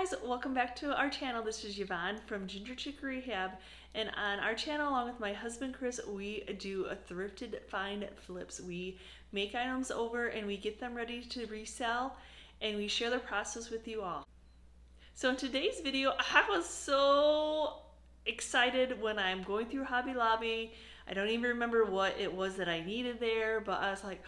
guys, welcome back to our channel. This is Yvonne from Ginger Chick Rehab, and on our channel, along with my husband Chris, we do a thrifted find flips. We make items over and we get them ready to resell, and we share the process with you all. So in today's video, I was so excited when I'm going through Hobby Lobby. I don't even remember what it was that I needed there, but I was like,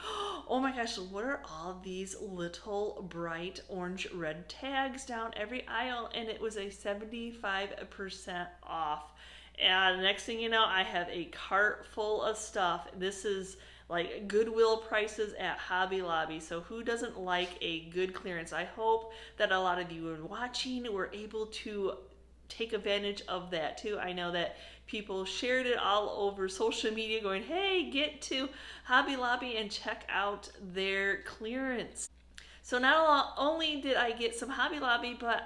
oh my gosh, what are all these little bright orange red tags down every aisle? And it was a 75% off. And next thing you know, I have a cart full of stuff. This is like Goodwill prices at Hobby Lobby. So who doesn't like a good clearance? I hope that a lot of you are watching were able to take advantage of that too. I know that people shared it all over social media going, hey, get to Hobby Lobby and check out their clearance. So not only did I get some Hobby Lobby, but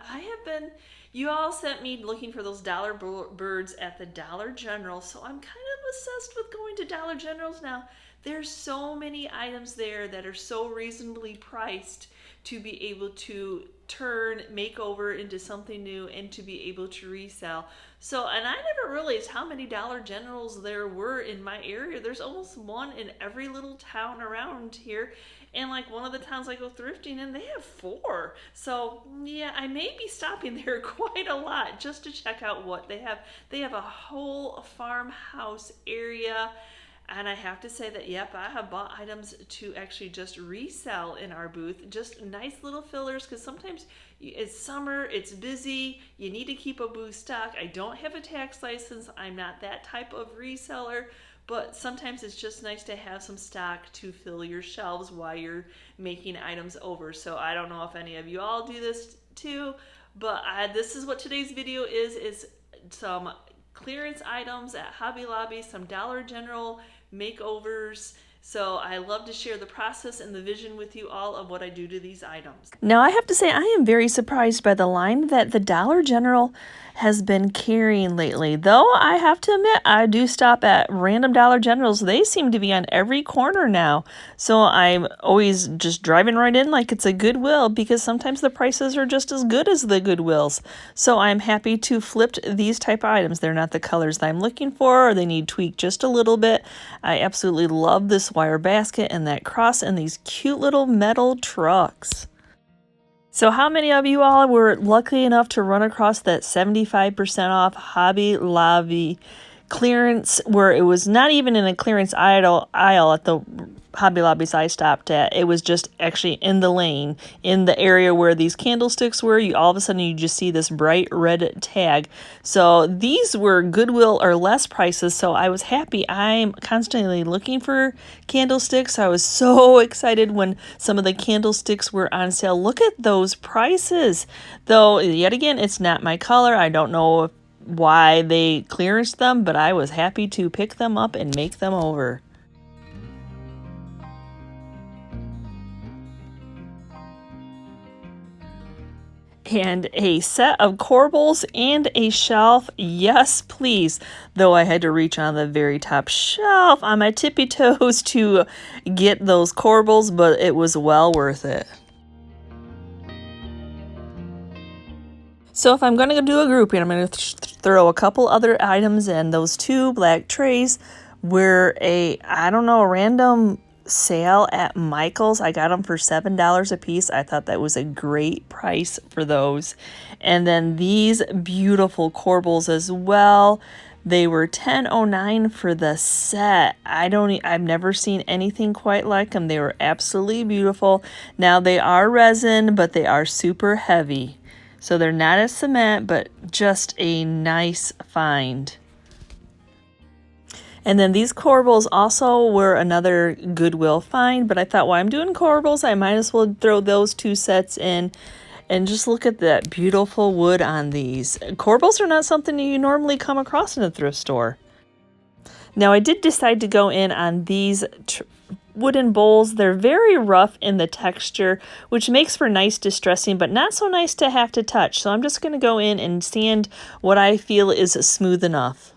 you all sent me looking for those dollar birds at the Dollar General. So I'm kind of obsessed with going to Dollar Generals now. There's so many items there that are so reasonably priced to be able to turn makeover into something new and to be able to resell. So, and I never realized how many Dollar Generals there were in my area. There's almost one in every little town around here. And like one of the towns I go thrifting in, they have 4. So yeah, I may be stopping there quite a lot just to check out what they have. They have a whole farmhouse area. And I have to say that, yep, I have bought items to actually just resell in our booth. Just nice little fillers, because sometimes it's summer, it's busy, you need to keep a booth stocked. I don't have a tax license, I'm not that type of reseller, but sometimes it's just nice to have some stock to fill your shelves while you're making items over. So I don't know if any of you all do this too, but this is what today's video is some clearance items at Hobby Lobby, some Dollar General makeovers. So I love to share the process and the vision with you all of what I do to these items. Now I have to say I am very surprised by the line that the Dollar General has been carrying lately. Though I have to admit, I do stop at random Dollar Generals. They seem to be on every corner now. So I'm always just driving right in like it's a Goodwill, because sometimes the prices are just as good as the Goodwills. So I'm happy to flip these type of items. They're not the colors that I'm looking for, or they need tweaked just a little bit. I absolutely love this wire basket and that cross and these cute little metal trucks. So how many of you all were lucky enough to run across that 75% off Hobby Lobby clearance, where it was not even in a clearance aisle at the Hobby Lobbies I stopped at? It was just actually in the lane, in the area where these candlesticks were. You all of a sudden you just see this bright red tag. So these were Goodwill or less prices, so I was happy. I'm constantly looking for candlesticks. I was so excited when some of the candlesticks were on sale. Look at those prices. Though yet again, it's not my color. I don't know why they clearanced them, but I was happy to pick them up and make them over. And a set of corbels and a shelf. Yes, please. Though I had to reach on the very top shelf on my tippy toes to get those corbels, but it was well worth it. So if I'm going to do a grouping, I'm going to throw a couple other items in. Those 2 black trays were a random sale at Michael's. I got them for $7 a piece. I thought that was a great price for those. And then these beautiful corbels as well. They were $10.09 for the set. I've never seen anything quite like them. They were absolutely beautiful. Now they are resin, but they are super heavy. So they're not a cement, but just a nice find. And then these corbels also were another Goodwill find, but I thought, while I'm doing corbels, I might as well throw those 2 sets in. And just look at that beautiful wood on these. Corbels are not something you normally come across in a thrift store. Now I did decide to go in on these wooden bowls. They're very rough in the texture, which makes for nice distressing, but not so nice to have to touch. So I'm just going to go in and sand what I feel is smooth enough.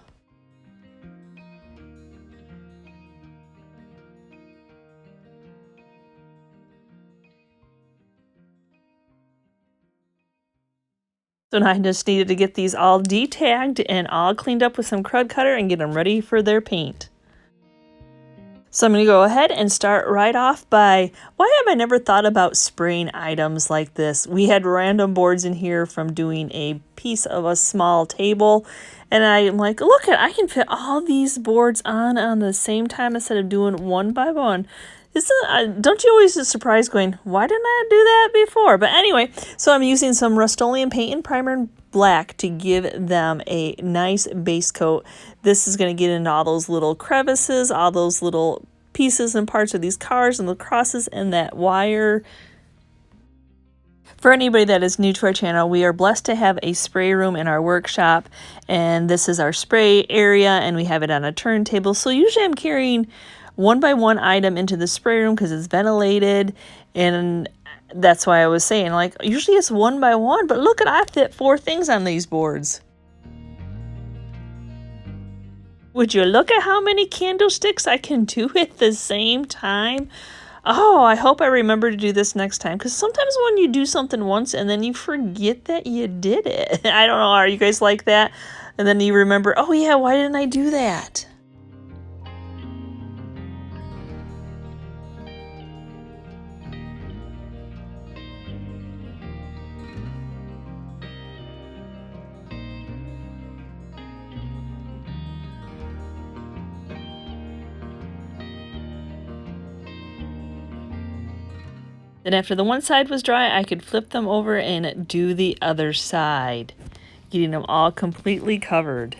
So now I just needed to get these all detagged and all cleaned up with some Krud Kutter and get them ready for their paint. So I'm going to go ahead and start right off by, why have I never thought about spraying items like this? We had random boards in here from doing a piece of a small table. And I'm like, look, I can fit all these boards on the same time instead of doing one by one. Don't you always get surprised going, why didn't I do that before? But anyway, so I'm using some Rust-Oleum paint and primer in black to give them a nice base coat. This is going to get into all those little crevices, all those little pieces and parts of these cars and the crosses and that wire. For anybody that is new to our channel, we are blessed to have a spray room in our workshop, and this is our spray area, and we have it on a turntable. So usually I'm carrying one by one item into the spray room because it's ventilated, and that's why I was saying, like, usually it's one by one, but look, I fit 4 things on these boards. Would you look at how many candlesticks I can do at the same time? Oh, I hope I remember to do this next time, because sometimes when you do something once and then you forget that you did it. I don't know, are you guys like that? And then you remember, oh yeah, why didn't I do that? Then after the one side was dry, I could flip them over and do the other side, getting them all completely covered.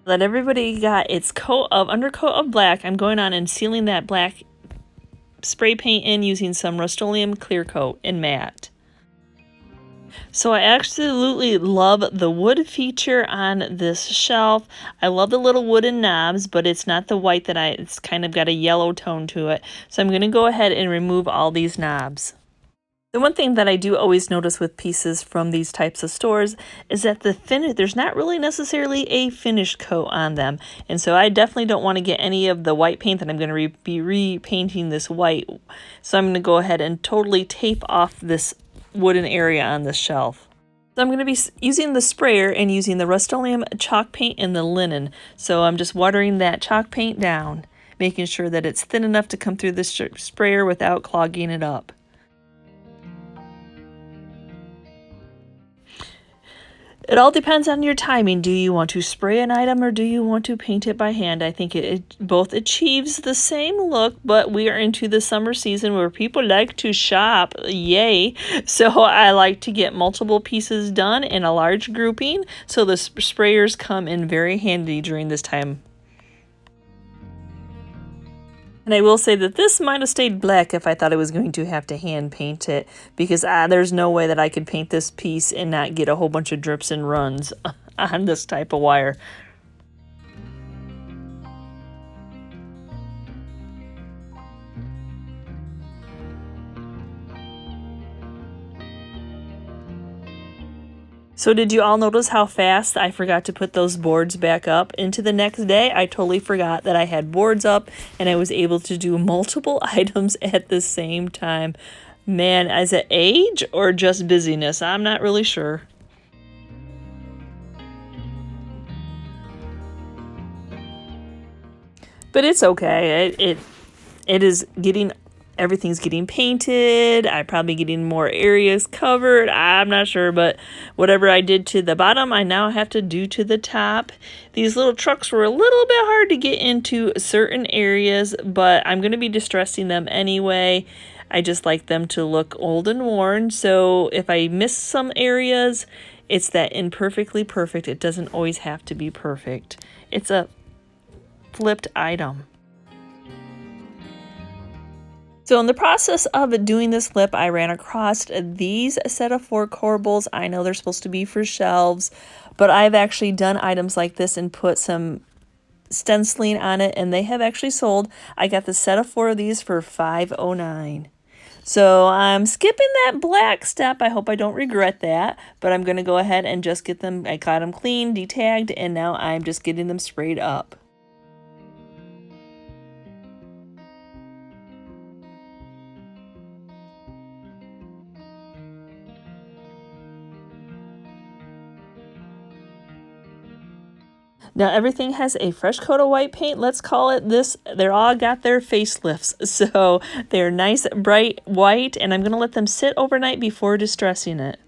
That everybody got its undercoat of black, I'm going on and sealing that black spray paint in using some Rust-Oleum clear coat in matte. So I absolutely love the wood feature on this shelf. I love the little wooden knobs, but it's not the white it's kind of got a yellow tone to it. So I'm going to go ahead and remove all these knobs. The one thing that I do always notice with pieces from these types of stores is that there's not really necessarily a finish coat on them. And so I definitely don't want to get any of the white paint that I'm going to be repainting this white. So I'm going to go ahead and totally tape off this wooden area on this shelf. So I'm going to be using the sprayer and using the Rust-Oleum chalk paint and the linen. So I'm just watering that chalk paint down, making sure that it's thin enough to come through the sprayer without clogging it up. It all depends on your timing. Do you want to spray an item or do you want to paint it by hand? I think it both achieves the same look, but we are into the summer season where people like to shop. Yay! So I like to get multiple pieces done in a large grouping, so the sprayers come in very handy during this time. And I will say that this might have stayed black if I thought I was going to have to hand paint it, because there's no way that I could paint this piece and not get a whole bunch of drips and runs on this type of wire. So did you all notice how fast I forgot to put those boards back up? Into the next day, I totally forgot that I had boards up and I was able to do multiple items at the same time. Man, is it age or just busyness? I'm not really sure. But it's okay. It is getting... Everything's getting painted. I'm probably getting more areas covered. I'm not sure, but whatever I did to the bottom, I now have to do to the top. These little trucks were a little bit hard to get into certain areas, but I'm going to be distressing them anyway. I just like them to look old and worn. So if I miss some areas, it's that imperfectly perfect. It doesn't always have to be perfect. It's a flipped item. So in the process of doing this flip, I ran across these set of 4 corbels. I know they're supposed to be for shelves, but I've actually done items like this and put some stenciling on it, and they have actually sold. I got the set of 4 of these for $5.09. So I'm skipping that black step. I hope I don't regret that, but I'm going to go ahead and just get them, I got them clean, detagged, and now I'm just getting them sprayed up. Now everything has a fresh coat of white paint. Let's call it this. They're all got their facelifts. So they're nice, bright white, and I'm going to let them sit overnight before distressing it.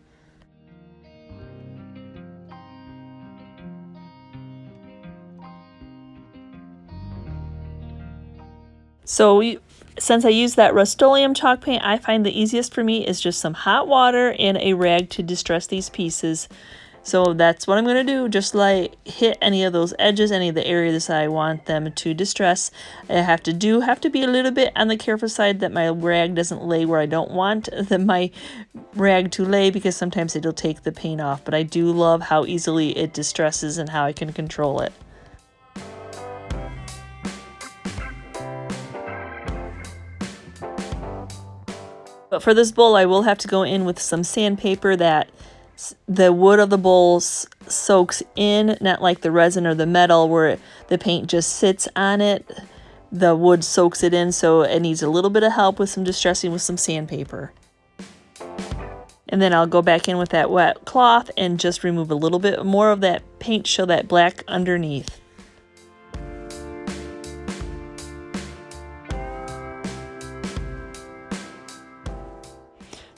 So since I use that Rust-Oleum chalk paint, I find the easiest for me is just some hot water and a rag to distress these pieces. So that's what I'm going to do, just like hit any of those edges, any of the areas I want them to distress. I have to be a little bit on the careful side that my rag doesn't lay where I don't want my rag to lay, because sometimes it'll take the paint off. But I do love how easily it distresses and how I can control it. But for this bowl, I will have to go in with some sandpaper that the wood of the bowl soaks in, not like the resin or the metal where the paint just sits on it. The wood soaks it in, so it needs a little bit of help with some distressing with some sandpaper. And then I'll go back in with that wet cloth and just remove a little bit more of that paint, show that black underneath.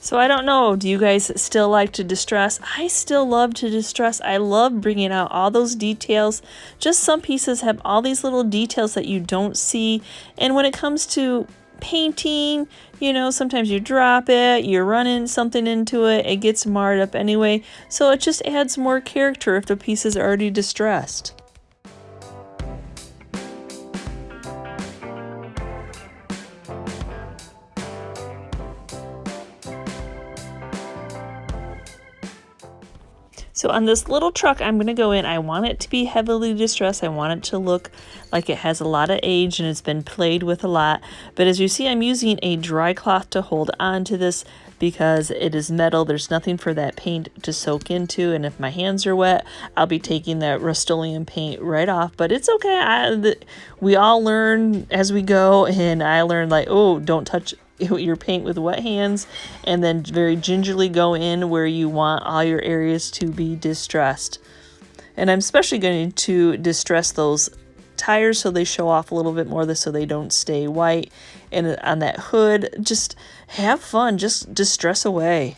So I don't know, do you guys still like to distress? I still love to distress. I love bringing out all those details. Just some pieces have all these little details that you don't see. And when it comes to painting, you know, sometimes you drop it, you're running something into it, it gets marred up anyway. So it just adds more character if the piece is already distressed. So on this little truck, I'm going to go in. I want it to be heavily distressed. I want it to look like it has a lot of age and it's been played with a lot. But as you see, I'm using a dry cloth to hold on to this because it is metal. There's nothing for that paint to soak into. And if my hands are wet, I'll be taking that Rust-Oleum paint right off. But it's okay. We all learn as we go. And I learned like, oh, don't touch your paint with wet hands, and then very gingerly go in where you want all your areas to be distressed. And I'm especially going to distress those tires so they show off a little bit more so they don't stay white. And on that hood, just have fun, just distress away.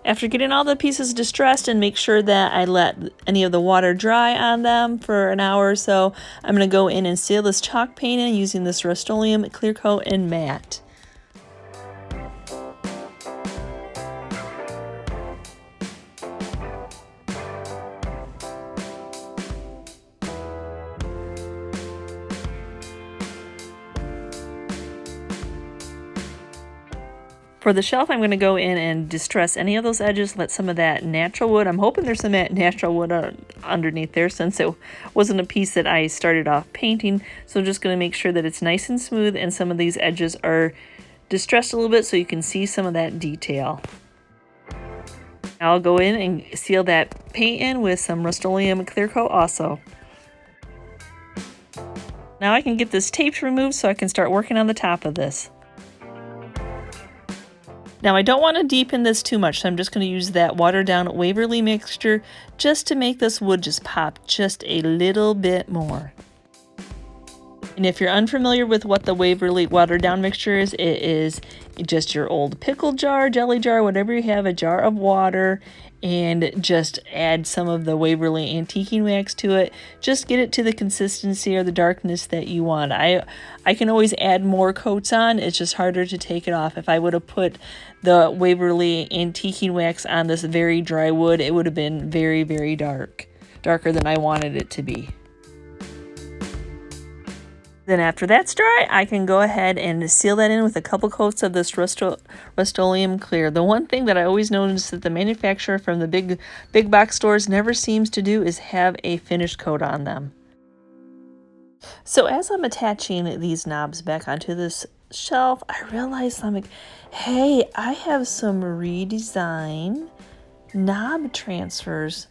After getting all the pieces distressed, and make sure that I let any of the water dry on them for an hour or so, I'm going to go in and seal this chalk paint in using this Rust-Oleum clear coat and matte. For the shelf, I'm going to go in and distress any of those edges, let some of that natural wood, I'm hoping there's some natural wood underneath there since it wasn't a piece that I started off painting. So I'm just going to make sure that it's nice and smooth and some of these edges are distressed a little bit so you can see some of that detail. I'll go in and seal that paint in with some Rust-Oleum clear coat also. Now I can get this tape removed so I can start working on the top of this. Now I don't want to deepen this too much, so I'm just going to use that watered down Waverly mixture just to make this wood just pop just a little bit more. And if you're unfamiliar with what the Waverly watered down mixture is, it is just your old pickle jar, jelly jar, whatever you have, a jar of water, and just add some of the Waverly antiquing wax to it. Just get it to the consistency or the darkness that you want. I can always add more coats on. It's just harder to take it off. If I would have put the Waverly antiquing wax on this very dry wood, it would have been very, very dark. Darker than I wanted it to be. Then after that's dry, I can go ahead and seal that in with a couple coats of this Rust-Oleum clear. The one thing that I always notice that the manufacturer from the big box stores never seems to do is have a finish coat on them. So as I'm attaching these knobs back onto this shelf, I realized I'm like, hey, I have some redesign knob transfers.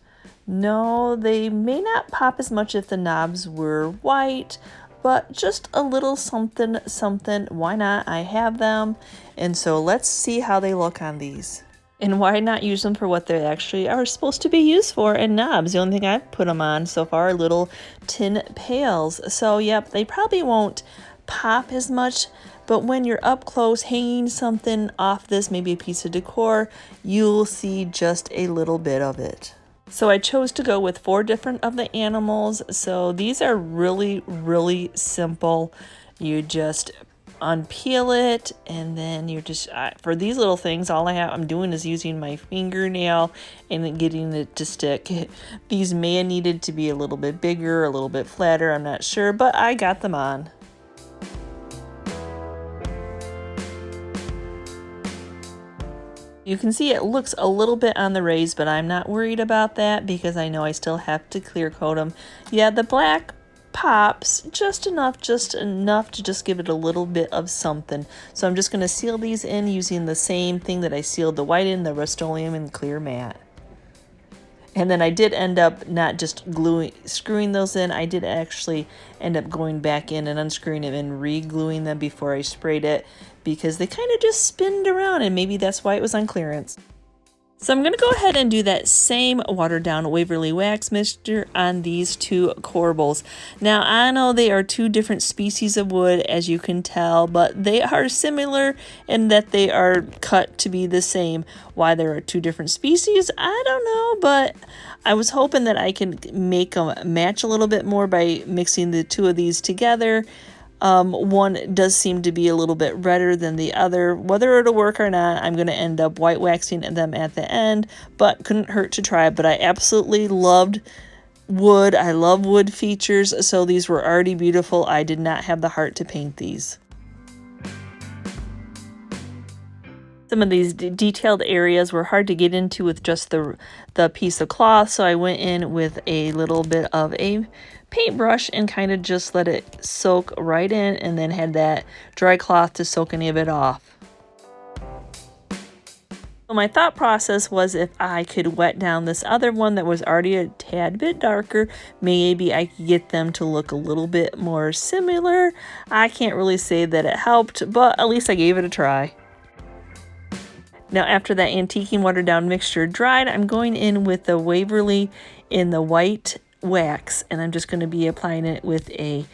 No, they may not pop as much if the knobs were white, but just a little something, why not? I have them. And so let's see how they look on these. And why not use them for what they actually are supposed to be used for, and knobs. The only thing I've put them on so far are little tin pails. So yep, they probably won't pop as much, but when you're up close hanging something off this, maybe a piece of decor, you'll see just a little bit of it. So I chose to go with 4 different of the animals. So these are really, really simple. You just unpeel it, and then you're just, for these little things, all I'm doing is using my fingernail and then getting it to stick. These may have needed to be a little bit bigger, a little bit flatter, I'm not sure, but I got them on. You can see it looks a little bit on the raised, but I'm not worried about that because I know I still have to clear coat them. Yeah, the black pops just enough to just give it a little bit of something. So I'm just going to seal these in using the same thing that I sealed the white in, the Rust-Oleum and clear matte. And then I did end up not just screwing those in, I did actually end up going back in and unscrewing them and re-gluing them before I sprayed it, because they kind of just spinned around, and maybe that's why it was on clearance. So I'm going to go ahead and do that same watered down Waverly wax mixture on these 2 corbels. Now I know they are 2 different species of wood, as you can tell, but they are similar in that they are cut to be the same. Why there are 2 different species, I don't know, but I was hoping that I could make them match a little bit more by mixing the 2 of these together. One does seem to be a little bit redder than the other. Whether it'll work or not, I'm going to end up white waxing them at the end, but couldn't hurt to try. But I absolutely loved wood. I love wood features, so these were already beautiful. I did not have the heart to paint these. Some of these detailed areas were hard to get into with just the piece of cloth, so I went in with a little bit of a paintbrush and kind of just let it soak right in, and then had that dry cloth to soak any of it off. So my thought process was, if I could wet down this other one that was already a tad bit darker, maybe I could get them to look a little bit more similar. I can't really say that it helped, but at least I gave it a try. Now after that antiquing watered down mixture dried, I'm going in with the Waverly in the white wax, and I'm just going to be applying it with a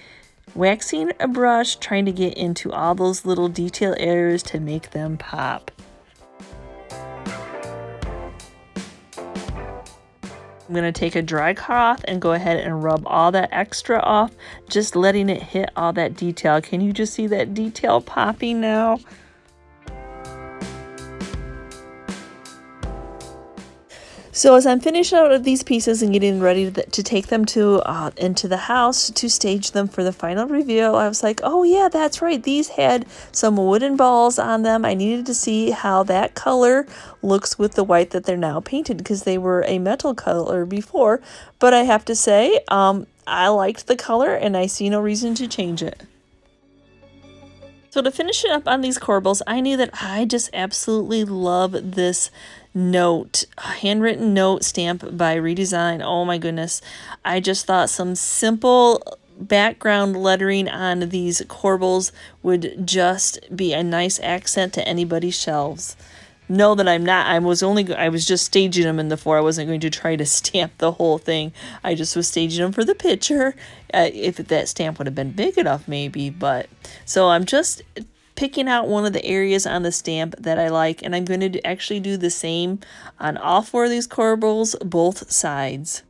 waxing brush, trying to get into all those little detail areas to make them pop. I'm going to take a dry cloth and go ahead and rub all that extra off, just letting it hit all that detail. Can you just see that detail popping now? So as I'm finishing out these pieces and getting ready to take them to into the house to stage them for the final reveal, I was like, oh yeah, that's right. These had some wooden balls on them. I needed to see how that color looks with the white that they're now painted, because they were a metal color before. But I have to say, I liked the color and I see no reason to change it. So to finish it up on these corbels, I knew that I just absolutely love this note, handwritten note stamp by Redesign. Oh my goodness. I just thought some simple background lettering on these corbels would just be a nice accent to anybody's shelves. know that I'm not. I was just staging them in the 4. I wasn't going to try to stamp the whole thing. I just was staging them for the picture. If that stamp would have been big enough, maybe. But so I'm just picking out one of the areas on the stamp that I like, and I'm going to actually do the same on all 4 of these corbels, both sides.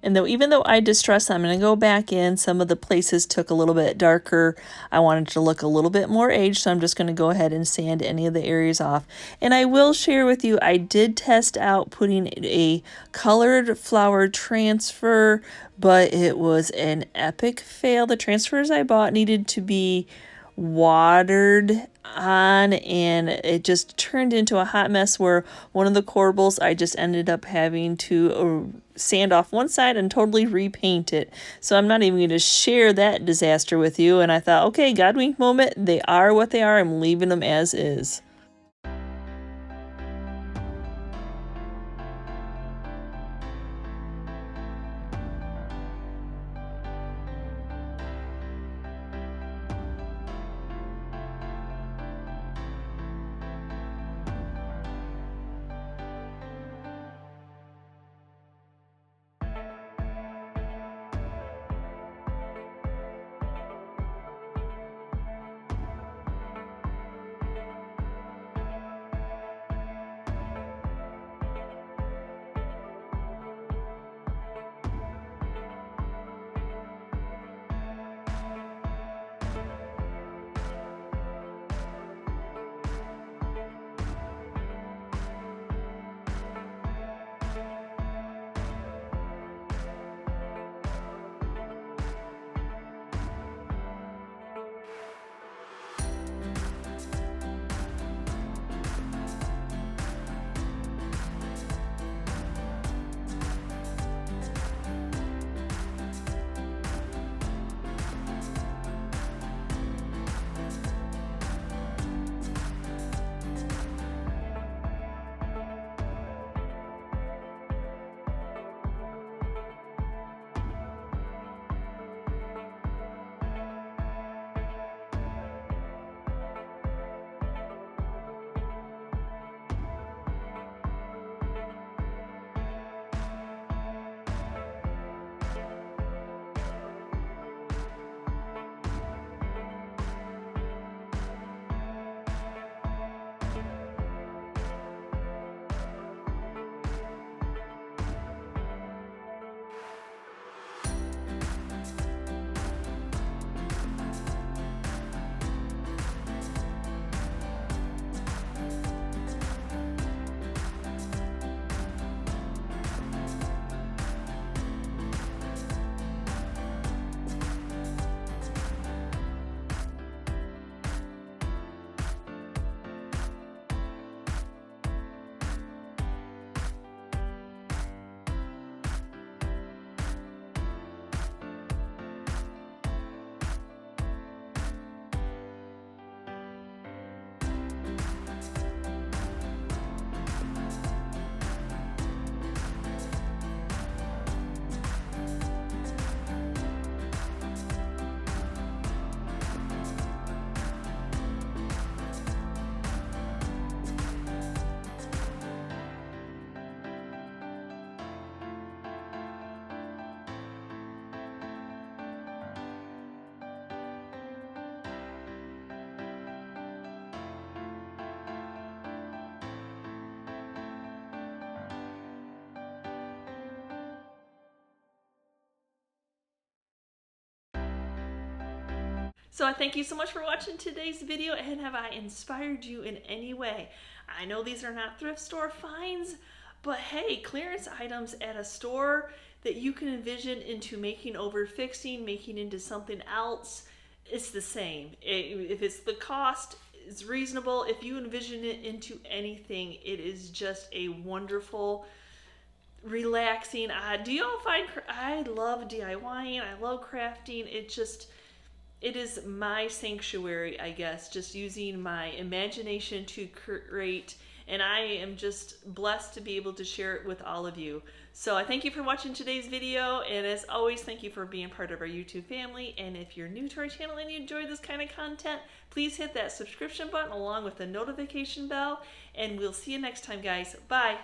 And even though I distressed them, I'm going to go back in. Some of the places took a little bit darker. I wanted to look a little bit more aged, so I'm just going to go ahead and sand any of the areas off. And I will share with you, I did test out putting a colored flower transfer, but it was an epic fail. The transfers I bought needed to be watered on, and it just turned into a hot mess where one of the corbels I just ended up having to sand off one side and totally repaint it. So I'm not even going to share that disaster with you. And I thought, okay, God wink moment, they are what they are. I'm leaving them as is. So I thank you so much for watching today's video, and have I inspired you in any way? I know these are not thrift store finds, but hey, clearance items at a store that you can envision into making over, fixing, making into something else, it's the same. If it's the cost is reasonable, if you envision it into anything, it is just a wonderful, relaxing. Do y'all find I love DIYing, I love crafting. It is my sanctuary, I guess, just using my imagination to create and I am just blessed to be able to share it with all of you. So I thank you for watching today's video, and as always, thank you for being part of our YouTube family. And if you're new to our channel and you enjoy this kind of content, please hit that subscription button along with the notification bell, and we'll see you next time, guys. Bye.